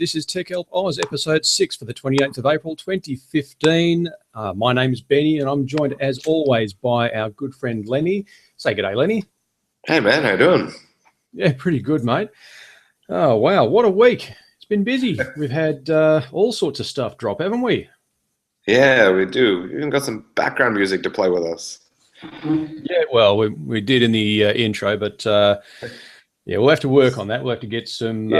This is Tech Help Oz, episode 6 for the 28th of April, 2015. My name is Benny, and I'm joined, as always, by our good friend Lenny. Say good day, Lenny. Hey, man. How you doing? Yeah, pretty good, mate. Oh, wow. What a week. It's been busy. We've had all sorts of stuff drop, haven't we? Yeah, we do. We even got some background music to play with us. Yeah, well, we did in the intro, but yeah, we'll have to work on that. We'll have to get some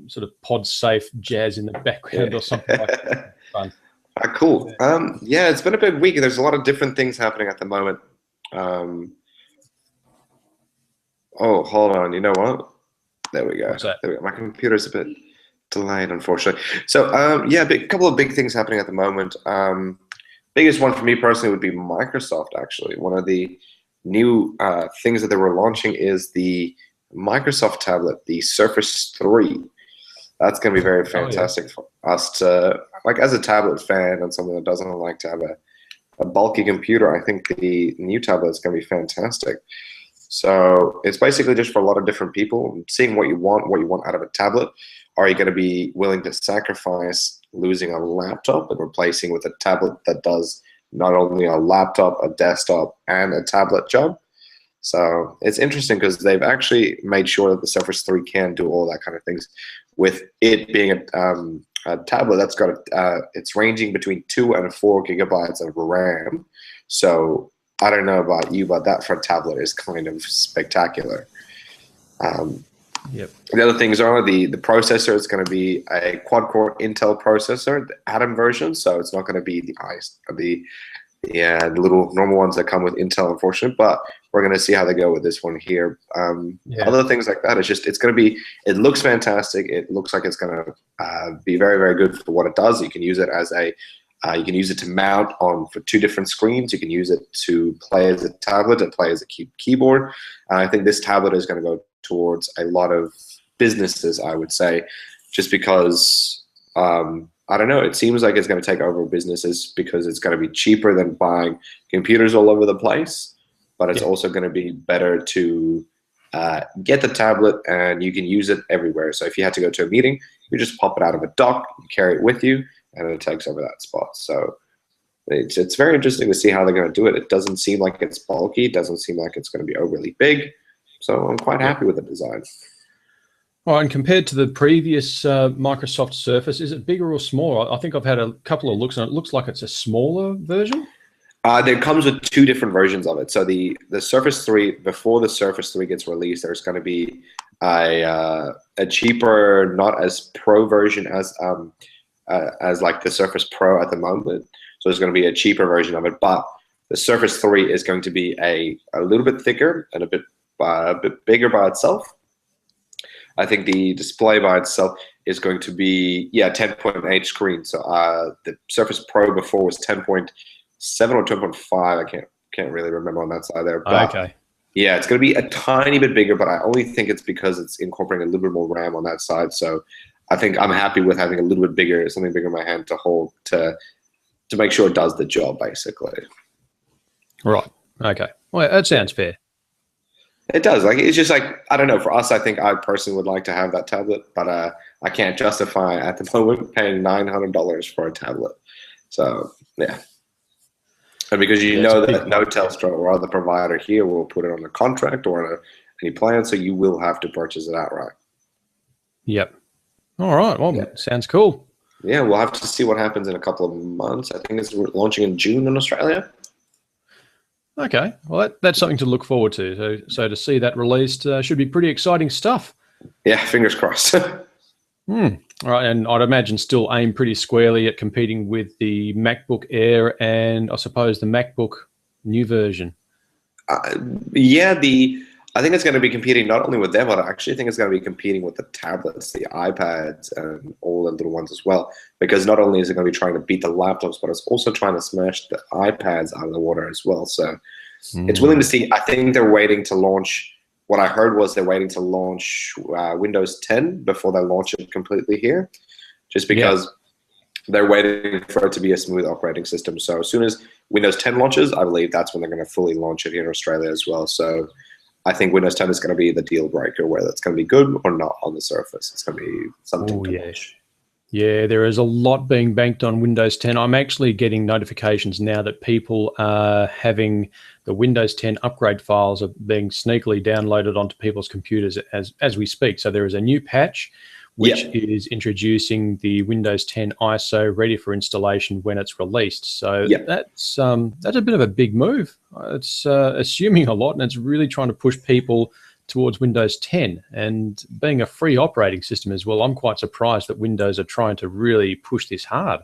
sort of pod-safe jazz in the background or something like that. Fun. Cool. Yeah, it's been a big week. There's a lot of different things happening at the moment. Oh, hold on. You know what? There we go. What's that? There we go. My computer's a bit delayed, unfortunately. So, yeah, a couple of big things happening at the moment. Biggest one for me personally would be Microsoft, actually. One of the new things that they were launching is the Microsoft tablet, the Surface 3. That's going to be very fantastic for us to, like, as a tablet fan and someone that doesn't like to have a bulky computer, I think the new tablet is going to be fantastic. So it's basically just for a lot of different people, seeing what you want out of a tablet. Are you going to be willing to sacrifice losing a laptop and replacing with a tablet that does not only a laptop, a desktop, and a tablet job? So it's interesting because they've actually made sure that the Surface 3 can do all that kind of things. With it being a tablet that's got it's ranging between 2 and 4 gigabytes of RAM. So I don't know about you, but that for a tablet is kind of spectacular. Yep. The other things are the processor is going to be a quad-core Intel processor, the Atom version. So it's not going to be the little normal ones that come with Intel, unfortunately. But we're going to see how they go with this one here. Other things like that, it's going to be. It looks fantastic. It looks like it's going to be very, very good for what it does. You can use it as a you can use it to mount on for 2 different screens. You can use it to play as a tablet and play as a keyboard. And I think this tablet is going to go towards a lot of businesses, I would say, just because, I don't know, it seems like it's going to take over businesses because it's going to be cheaper than buying computers all over the place, but it's also going to be better to get the tablet and you can use it everywhere. So if you had to go to a meeting, you just pop it out of a dock, you carry it with you, and it takes over that spot. So it's very interesting to see how they're going to do it. It doesn't seem like it's bulky. It doesn't seem like it's going to be overly big. So I'm quite happy with the design. Well, and compared to the previous Microsoft Surface, is it bigger or smaller? I think I've had a couple of looks, and it looks like it's a smaller version. There comes with 2 different versions of it. So the Surface 3, before the Surface 3 gets released, there's going to be a cheaper, not as pro version as like the Surface Pro at the moment. So there's going to be a cheaper version of it, but the Surface 3 is going to be a little bit thicker and a bit bigger by itself. I think the display by itself is going to be 10.8 screen. So the Surface Pro before was 10.7 or 10.5. I can't really remember on that side there. But okay. Yeah, it's going to be a tiny bit bigger, but I only think it's because it's incorporating a little bit more RAM on that side. So I think I'm happy with having a little bit bigger, something bigger in my hand to hold to make sure it does the job, basically. Right. Okay. Well, that sounds fair. It does. Like, it's just like, I don't know, for us, I think I personally would like to have that tablet, but I can't justify at the moment paying $900 for a tablet. So, yeah. And because you know that no Telstra or other provider here will put it on a contract or on any plan, so you will have to purchase it outright. Yep. All right. Well, sounds cool. Yeah, we'll have to see what happens in a couple of months. I think it's launching in June in Australia. Okay, well, that's something to look forward to. So to see that released should be pretty exciting stuff. Yeah, fingers crossed. All right, and I'd imagine still aim pretty squarely at competing with the MacBook Air and I suppose the MacBook new version. I think it's going to be competing not only with them, but I actually think it's going to be competing with the tablets, the iPads, and all the little ones as well. Because not only is it going to be trying to beat the laptops, but it's also trying to smash the iPads out of the water as well. So it's willing to see. I think they're waiting to launch. What I heard was they're waiting to launch Windows 10 before they launch it completely here, just because they're waiting for it to be a smooth operating system. So as soon as Windows 10 launches, I believe that's when they're going to fully launch it here in Australia as well. So I think Windows 10 is going to be the deal breaker, whether it's going to be good or not on the Surface. It's going to be something to watch. Yeah, there is a lot being banked on Windows 10. I'm actually getting notifications now that people are having the Windows 10 upgrade files are being sneakily downloaded onto people's computers as we speak. So there is a new patch which Yeah. is introducing the Windows 10 ISO ready for installation when it's released. So Yeah. that's a bit of a big move. It's assuming a lot, and it's really trying to push people towards Windows 10, and being a free operating system as well, I'm quite surprised that Windows are trying to really push this hard.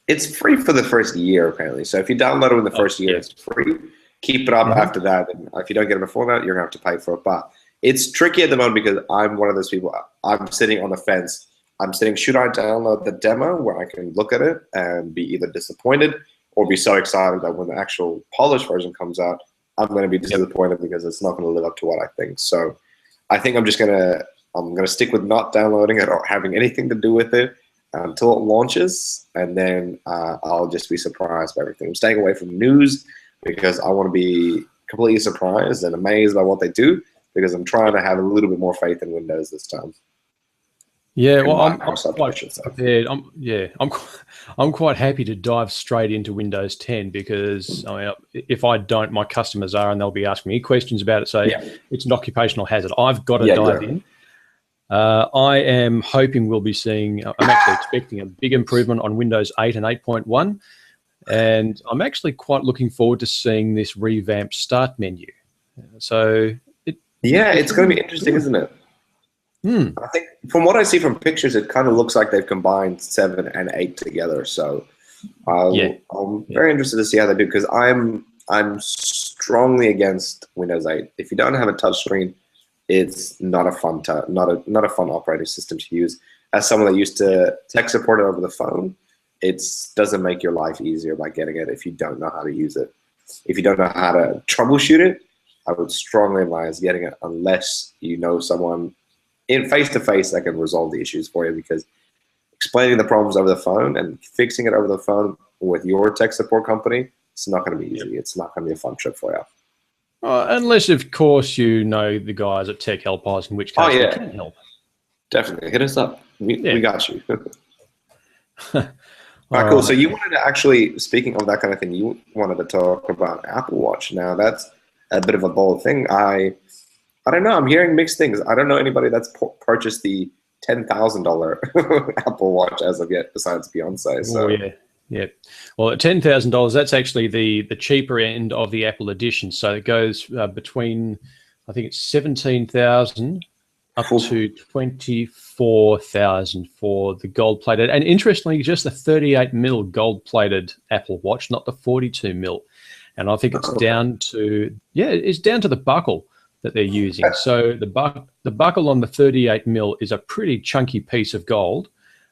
It's free for the first year, apparently. So if you download it in the first year, yeah. it's free. Keep it up after that. And if you don't get it before that, you're going to have to pay for it. But it's tricky at the moment because I'm one of those people, I'm sitting on the fence. I'm sitting, should I download the demo where I can look at it and be either disappointed or be so excited that when the actual polished version comes out, I'm going to be disappointed because it's not going to live up to what I think. So I think I'm going to stick with not downloading it or having anything to do with it until it launches, and then I'll just be surprised by everything. I'm staying away from news because I want to be completely surprised and amazed by what they do, because I'm trying to have a little bit more faith in Windows this time. Yeah, well, I'm quite prepared. I'm quite happy to dive straight into Windows 10 because I mean, if I don't, my customers are, and they'll be asking me questions about it. So it's an occupational hazard. I've got to dive in. I am hoping we'll be seeing. I'm actually expecting a big improvement on Windows 8 and 8.1, and I'm actually quite looking forward to seeing this revamped start menu. So it's going to be interesting, isn't it? I think from what I see from pictures, it kind of looks like they've combined 7 and 8 together. So I'm very interested to see how they do, because I'm strongly against Windows 8. If you don't have a touchscreen, it's not a fun not a fun operating system to use. As someone that used to tech support it over the phone, it doesn't make your life easier by getting it if you don't know how to use it. If you don't know how to troubleshoot it, I would strongly advise getting it unless you know someone in face-to-face that can resolve the issues for you, because explaining the problems over the phone and fixing it over the phone with your tech support company, it's not going to be easy. It's not going to be a fun trip for you. Unless, of course, you know the guys at Tech Help Us, in which case we can help. Definitely. Hit us up. We got you. All right, cool. So you wanted to actually, speaking of that kind of thing, you wanted to talk about Apple Watch. Now, that's a bit of a bold thing. I don't know. I'm hearing mixed things. I don't know anybody that's purchased the $10,000 Apple Watch as of yet, besides Beyonce. So. Oh, yeah. Well, at $10,000, that's actually the cheaper end of the Apple edition. So it goes between, I think it's 17,000 up to 24,000 for the gold-plated. And interestingly, just the 38mm gold-plated Apple Watch, not the 42mm. And I think it's down to the buckle that they're using. So the buckle on the 38mm is a pretty chunky piece of gold.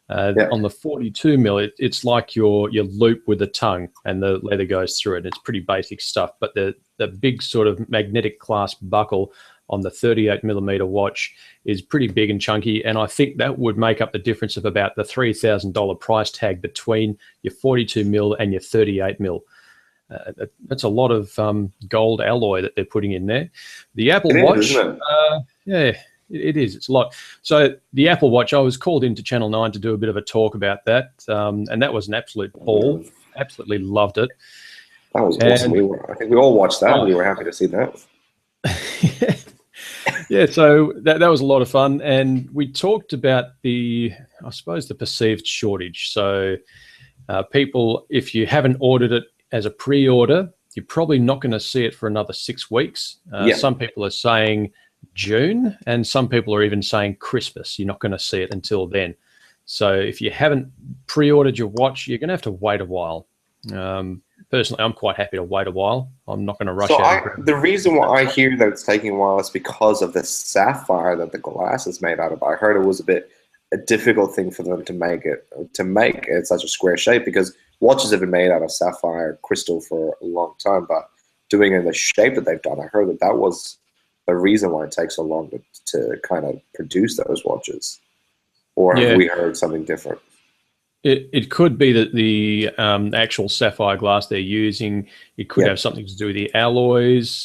On the 42mm, it's like your loop with the tongue, and the leather goes through it. It's pretty basic stuff. But the big sort of magnetic clasp buckle on the 38mm watch is pretty big and chunky, and I think that would make up the difference of about the $3,000 price tag between your 42mm and your 38mm. That's a lot of gold alloy that they're putting in there. The Apple Watch, it is. It's a lot. So the Apple Watch, I was called into Channel 9 to do a bit of a talk about that, and that was an absolute ball. Absolutely loved it. That was awesome. I think we all watched that. We were happy to see that. Yeah, so that was a lot of fun, and we talked about the perceived shortage. So people, if you haven't ordered it as a pre-order, you're probably not going to see it for another 6 weeks. Some people are saying June, and some people are even saying Christmas. You're not going to see it until then. So if you haven't pre-ordered your watch, you're going to have to wait a while. Personally, I'm quite happy to wait a while. I'm not going to rush out. The reason why I hear that it's taking a while is because of the sapphire that the glass is made out of. I heard it was a difficult thing for them to make it such a square shape, because watches have been made out of sapphire crystal for a long time, but doing it in the shape that they've done, I heard that was the reason why it takes so long to kind of produce those watches. Or have we heard something different? It could be that the actual sapphire glass they're using, it could have something to do with the alloys.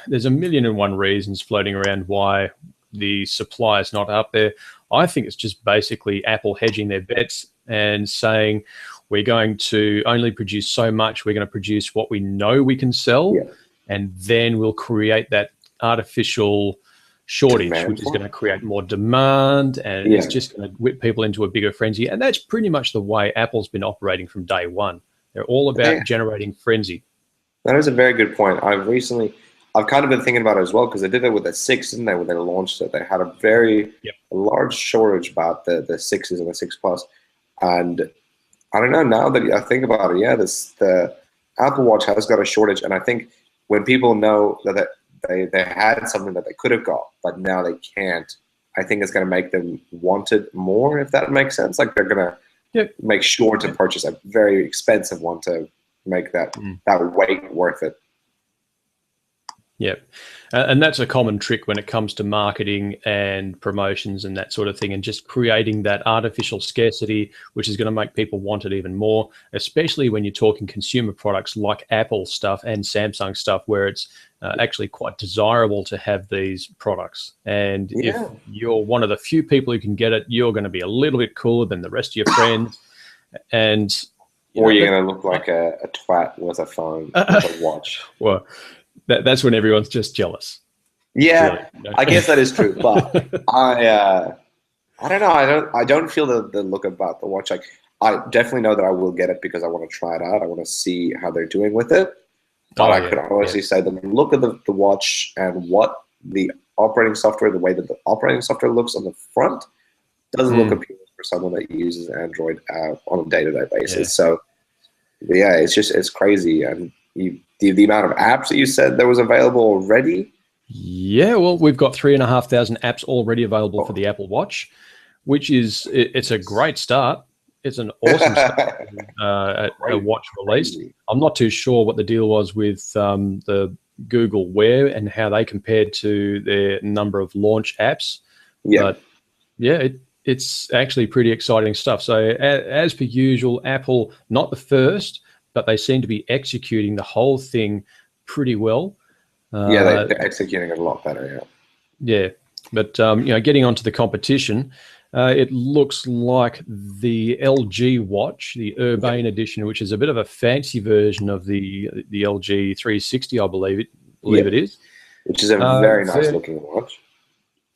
There's a million and one reasons floating around why the supply is not up there. I think it's just basically Apple hedging their bets and saying, we're going to only produce so much. We're going to produce what we know we can sell, and then we'll create that artificial shortage, which is going to create more demand, and it's just going to whip people into a bigger frenzy. And that's pretty much the way Apple's been operating from day one. They're all about generating frenzy. That is a very good point. I've kind of been thinking about it as well, because they did it with the 6, didn't they? When they launched it, they had a very large shortage about the 6s and the 6 Plus. And I don't know, now that I think about it, the Apple Watch has got a shortage. And I think when people know that they had something that they could have got, but now they can't, I think it's going to make them want it more, if that makes sense. Like, they're going to make sure to purchase a very expensive one to make that weight worth it. Yeah, and that's a common trick when it comes to marketing and promotions and that sort of thing, and just creating that artificial scarcity, which is going to make people want it even more, especially when you're talking consumer products like Apple stuff and Samsung stuff, where it's actually quite desirable to have these products. And if you're one of the few people who can get it, you're going to be a little bit cooler than the rest of your friends. And or you're going to look like a twat with a phone, with a watch. Well, that's when everyone's just jealous. Yeah, really. I guess that is true. But I don't know. I don't feel the look about the watch. Like, I definitely know that I will get it because I want to try it out. I want to see how they're doing with it. But I could honestly say the look of the watch and what the operating software, the way that the operating software looks on the front, doesn't look appealing for someone that uses Android on a day-to-day basis. So yeah, it's crazy. And the amount of apps that you said that was available already. Yeah, well, we've got 3,500 apps already available for the Apple Watch, which is it's a great start. It's an awesome start a watch release. I'm not too sure what the deal was with the Google Wear and how they compared to their number of launch apps. But yeah, it's actually pretty exciting stuff. So as per usual, Apple, not the first, but they seem to be executing the whole thing pretty well. They're executing it a lot better. Yeah, but getting onto the competition, it looks like the LG watch, the Urbane edition, which is a bit of a fancy version of the LG 360, I believe it is. Which is a very nice looking watch.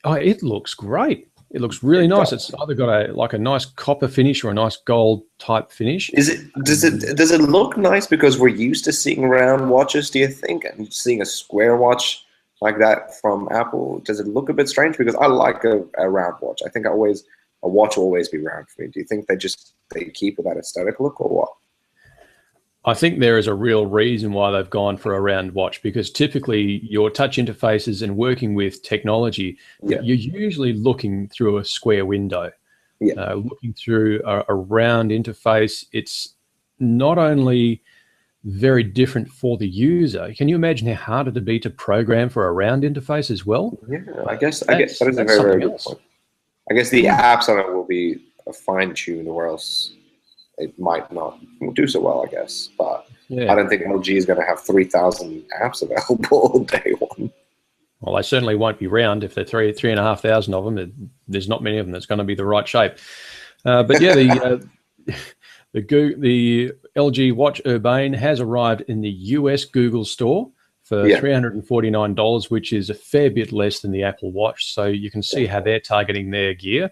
Oh, it looks great. It looks really nice. It's either got a nice copper finish or a nice gold type finish. Does it look nice because we're used to seeing round watches, do you think? And seeing a square watch like that from Apple, does it look a bit strange? Because I like a round watch. I think a watch will always be round for me. Do you think they keep with that aesthetic look, or what? I think there is a real reason why they've gone for a round watch, because typically your touch interfaces and working with technology, you're usually looking through a square window. Looking through a round interface, it's not only very different for the user. Can you imagine how hard it'd be to program for a round interface as well? Yeah, I guess that is a very, very good point. I guess the apps on it will be fine-tuned, or else it might not do so well, I guess. But I don't think LG is going to have 3,000 apps available day one. Well, they certainly won't be round. If they're 3,500 of them, there's not many of them that's going to be the right shape. But yeah, the LG Watch Urbane has arrived in the US Google store for $349, which is a fair bit less than the Apple Watch. So you can see how they're targeting their gear.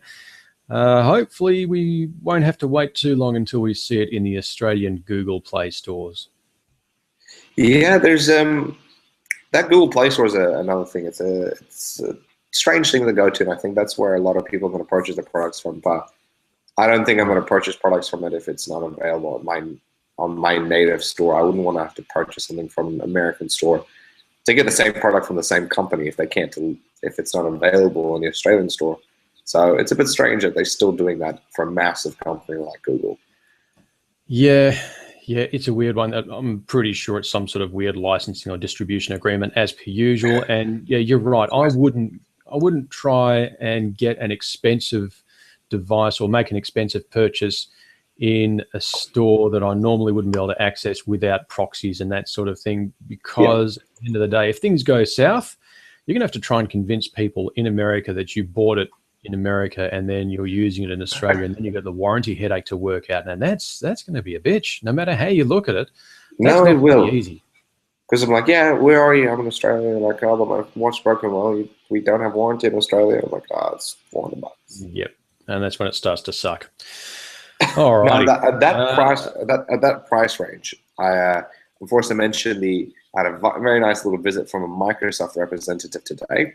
Hopefully we won't have to wait too long until we see it in the Australian Google Play stores. Yeah, there's that Google Play Store is another thing. It's a strange thing to go to, and I think that's where a lot of people are going to purchase the products from. But I don't think I'm going to purchase products from it if it's not available on my native store. I wouldn't want to have to purchase something from an American store to get the same product from the same company if it's not available in the Australian store. So it's a bit strange that they're still doing that for a massive company like Google. Yeah, it's a weird one. I'm pretty sure it's some sort of weird licensing or distribution agreement as per usual. And yeah, you're right. I wouldn't try and get an expensive device or make an expensive purchase in a store that I normally wouldn't be able to access without proxies and that sort of thing, because at the end of the day, if things go south, you're going to have to try and convince people in America that you bought it, in America, and then you're using it in Australia, and then you've got the warranty headache to work out, and that's going to be a bitch. No matter how you look at it, that's No, not it will. going to be easy. Because I'm like, yeah, where are you? I'm in Australia. Like, oh, but my watch broken. Well, we don't have warranty in Australia. I'm like, oh, it's $400. Yep, and that's when it starts to suck. All Now, right. at that price range, I unfortunately mentioned I had a very nice little visit from a Microsoft representative today.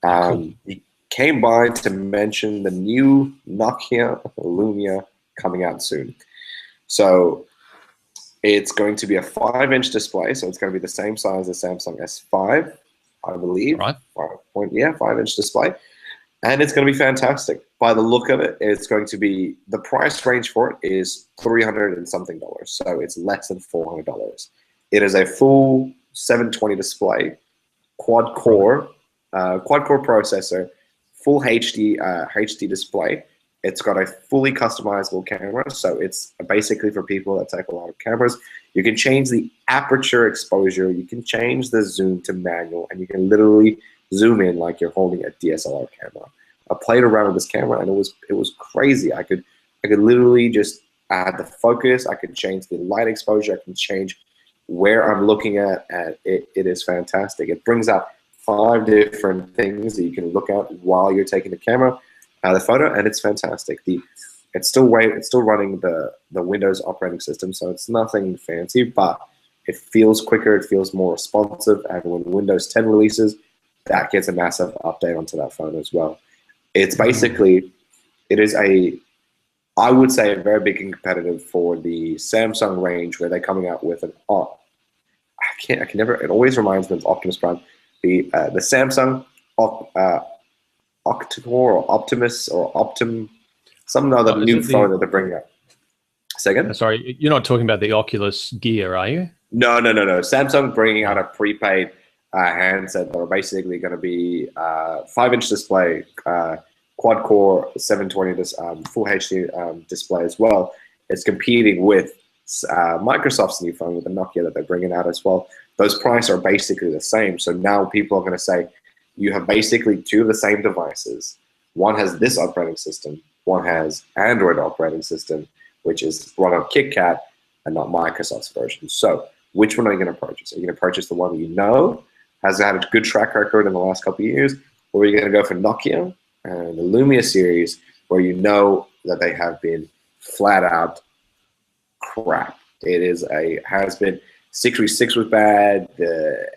Cool. He came by to mention the new Nokia Lumia coming out soon. So it's going to be a 5-inch display, so it's going to be the same size as Samsung S5, I believe. Right. 5-inch display. And it's going to be fantastic. By the look of it, it's going to be, the price range for it is $300 and something. So it's less than $400. It is a full 720 display, quad core processor, full HD display. It's got a fully customizable camera, so it's basically for people that take a lot of cameras. You can change the aperture exposure, you can change the zoom to manual, and you can literally zoom in like you're holding a DSLR camera. I played around with this camera, and it was crazy. I could literally just add the focus, I could change the light exposure, I can change where I'm looking at, and it is fantastic. It brings out 5 different things that you can look at while you're taking the photo, and it's fantastic. It's still running the Windows operating system, so it's nothing fancy, but it feels quicker, it feels more responsive, and when Windows 10 releases, that gets a massive update onto that phone as well. It's basically, I would say, a very big competitive for the Samsung range, where they're coming out with it always reminds me of Optimus Prime, the Samsung Octacore or Optimus or Optim, some other new phone that they're bringing out. Second? Sorry, you're not talking about the Oculus Gear, are you? No. Samsung bringing out a prepaid handset that are basically going to be 5-inch display, quad core 720 full HD display as well. It's competing with Microsoft's new phone with the Nokia that they're bringing out as well. Those prices are basically the same. So now people are going to say, you have basically 2 of the same devices. One has this operating system. One has Android operating system, which is run on KitKat and not Microsoft's version. So which one are you going to purchase? Are you going to purchase the one that you know has had a good track record in the last couple of years? Or are you going to go for Nokia and the Lumia series, where you know that they have been flat out crap? Has been 636 was bad.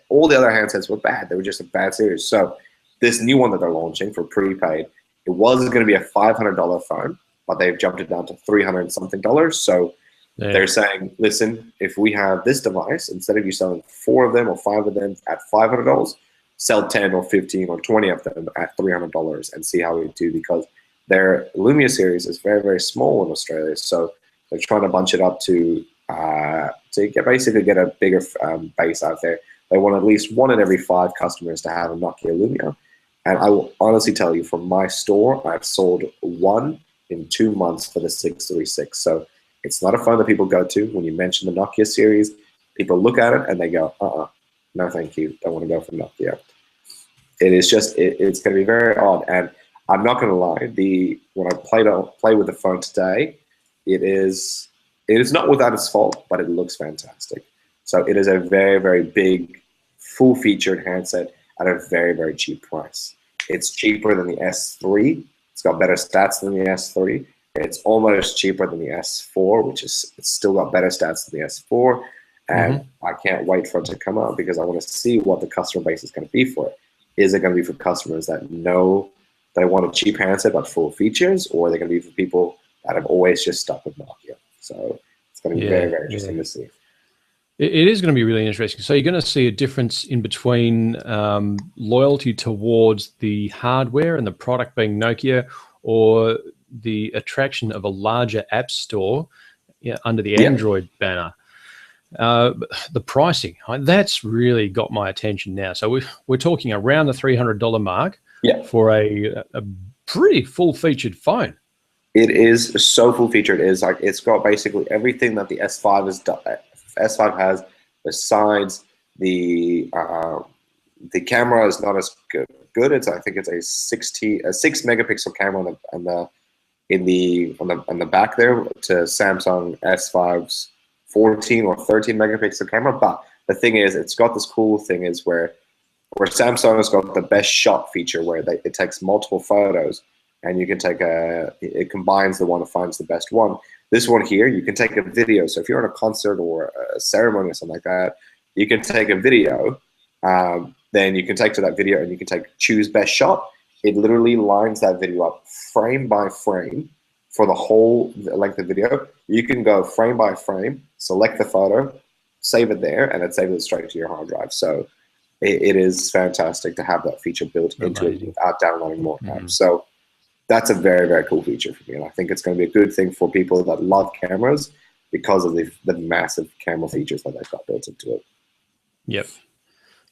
All the other handsets were bad. They were just a bad series. So this new one that they're launching for prepaid, it was going to be a $500 phone, but they've jumped it down to $300 and something. So they're saying, listen, if we have this device, instead of you selling 4 of them or 5 of them at $500, sell 10 or 15 or 20 of them at $300 and see how we do, because their Lumia series is very, very small in Australia. So they're trying to bunch it up to basically get a bigger base out there. They want at least 1 in every 5 customers to have a Nokia Lumia. And I will honestly tell you, from my store, I've sold 1 in 2 months for the 636. So it's not a phone that people go to. When you mention the Nokia series, people look at it and they go, no thank you, don't want to go for Nokia. It is just, it's going to be very odd. And I'm not going to lie, when I play with the phone today, it is not without its fault, but it looks fantastic. So it is a very, very big, full-featured handset at a very, very cheap price. It's cheaper than the S3. It's got better stats than the S3. It's almost cheaper than the S4, it's still got better stats than the S4. And I can't wait for it to come out, because I want to see what the customer base is going to be for it. Is it going to be for customers that know they want a cheap handset but full features, or are they going to be for people that have always just stuck with Nokia? So it's going to be very, very interesting to see. It is going to be really interesting. So you're going to see a difference in between loyalty towards the hardware and the product being Nokia, or the attraction of a larger app store under the Android banner. The pricing, that's really got my attention now. So we're talking around the $300 mark for a pretty full-featured phone. It is so full-featured. It's got basically everything that the S5 has, besides the the camera is not as good. I think it's a 6 megapixel camera on the back there to Samsung S5's 14 or 13 megapixel camera. But the thing is, it's got this cool thing is where Samsung has got the best shot feature where it takes multiple photos and you can take it combines the one that finds the best one. This one here, you can take a video. So if you're at a concert or a ceremony or something like that, you can take a video. Then you can take to that video and you can choose best shot. It literally lines that video up frame by frame for the whole length of the video. You can go frame by frame, select the photo, save it there, and it saves it straight to your hard drive. So it is fantastic to have that feature built into it without downloading more apps. So that's a very, very cool feature for me. And I think it's going to be a good thing for people that love cameras because of the massive camera features that they've got built into it. Yep.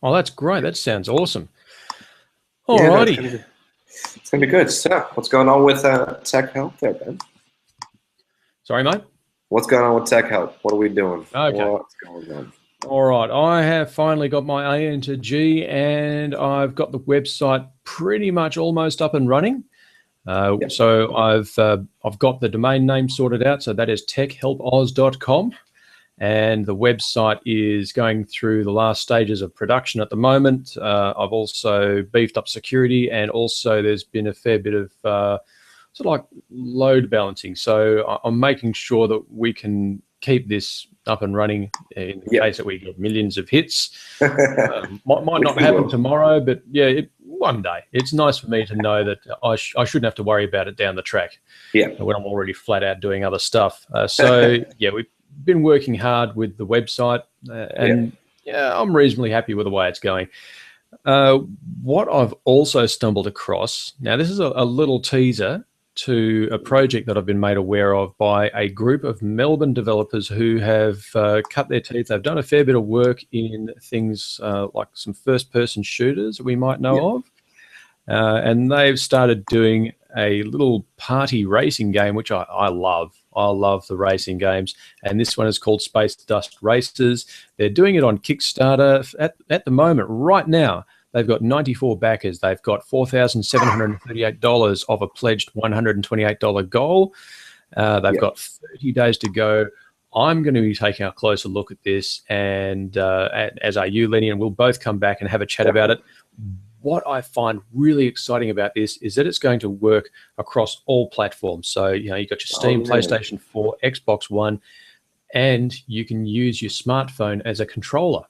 Oh, that's great. That sounds awesome. Alrighty. Yeah, it's going to be good. So what's going on with Tech Help there, Ben? Sorry, mate? What's going on with Tech Help? What are we doing? Okay. What's going on? All right. I have finally got my A into G, and I've got the website pretty much almost up and running. Yep. So I've got the domain name sorted out. So that is techhelpoz.com. And the website is going through the last stages of production at the moment. I've also beefed up security, and also there's been a fair bit of sort of like load balancing. So I'm making sure that we can keep this up and running in the case that we get millions of hits. Might not happen tomorrow, but yeah, one day. It's nice for me to know that I shouldn't have to worry about it down the track when I'm already flat out doing other stuff. So yeah, we've been working hard with the website, and I'm reasonably happy with the way it's going. What I've also stumbled across, now this is a little teaser to a project that I've been made aware of by a group of Melbourne developers who have cut their teeth. They've done a fair bit of work in things like some first-person shooters that we might know of. And they've started doing a little party racing game, which I love. I love the racing games. And this one is called Space Dust Racers. They're doing it on Kickstarter at the moment, right now. They've got 94 backers. They've got $4,738 of a pledged $128 goal. They've got 30 days to go. I'm going to be taking a closer look at this, and as are you, Lenny, and we'll both come back and have a chat about it. What I find really exciting about this is that it's going to work across all platforms. So, you know, you've got your Steam, PlayStation 4, Xbox One, and you can use your smartphone as a controller.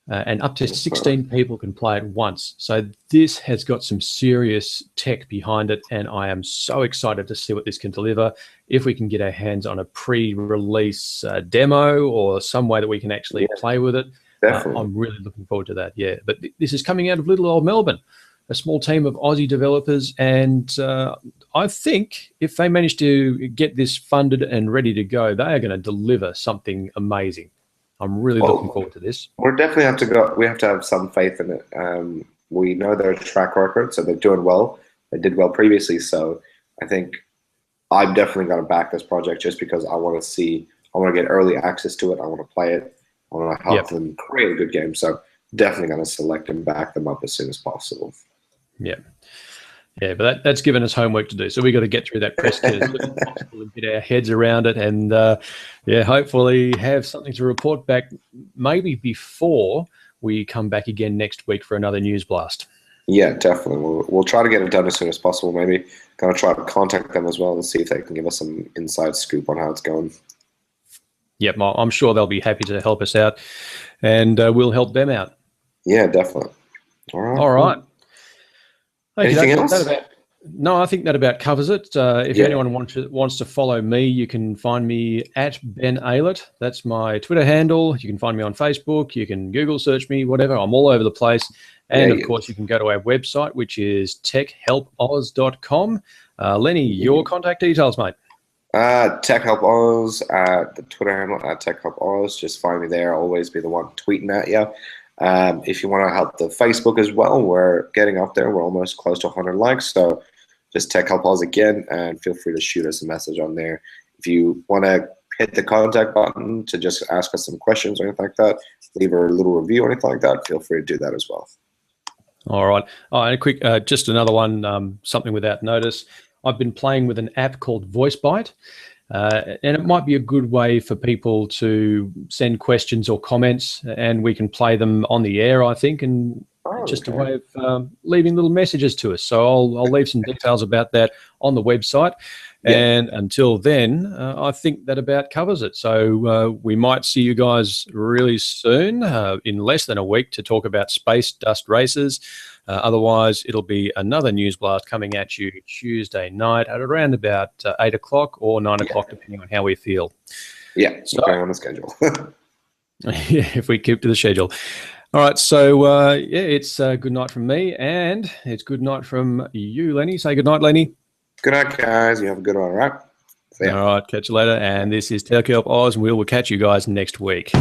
And up to 16 people can play at once. So this has got some serious tech behind it, and I am so excited to see what this can deliver. If we can get our hands on a pre-release demo or some way that we can actually play with it, I'm really looking forward to that. Yeah, but this is coming out of little old Melbourne, a small team of Aussie developers, and I think if they manage to get this funded and ready to go, they are going to deliver something amazing. I'm really looking forward to this. We're definitely have to go. We have to have some faith in it. We know their track record, so they're doing well. They did well previously, so I think I'm definitely going to back this project just because I want to see. I want to get early access to it. I want to play it. I want to help them create a good game. So definitely going to select and back them up as soon as possible. Yeah. Yeah, but that's given us homework to do. So we got to get through that press kit as quick as possible and get our heads around it, and hopefully have something to report back maybe before we come back again next week for another news blast. Yeah, definitely. We'll try to get it done as soon as possible. Maybe going to try to contact them as well and see if they can give us some inside scoop on how it's going. Yep, I'm sure they'll be happy to help us out, and we'll help them out. Yeah, definitely. All right. Anything else? No, I think that about covers it. If anyone wants to follow me, you can find me at Ben Aylett. That's my Twitter handle. You can find me on Facebook. You can Google search me, whatever. I'm all over the place. And, of course, you can go to our website, which is techhelpoz.com. Lenny, your contact details, mate. TechHelpOz, the Twitter handle at TechHelpOz. Just find me there. I'll always be the one tweeting at you. If you want to help the Facebook as well, we're getting up there. We're almost close to 100 likes. So just Tech Help Oz again, and feel free to shoot us a message on there. If you want to hit the contact button to just ask us some questions or anything like that, leave a little review or anything like that, feel free to do that as well. All right. Oh, and a quick, just another one, something without notice. I've been playing with an app called VoiceBite, and it might be a good way for people to send questions or comments, and we can play them on the air, I think, and just a way of leaving little messages to us. So I'll leave some details about that on the website. Yeah. And until then, I think that about covers it. So we might see you guys really soon, in less than a week, to talk about space dust races. Otherwise, it'll be another News Blast coming at you Tuesday night at around about 8 o'clock or 9 o'clock, depending on how we feel. Yeah, so going on the schedule. Yeah, if we keep to the schedule. All right, so yeah, it's good night from me, and it's good night from you, Lenny. Say good night, Lenny. Good night, guys. You have a good one, all right? All right, catch you later. And this is Telco Oz, and we will catch you guys next week.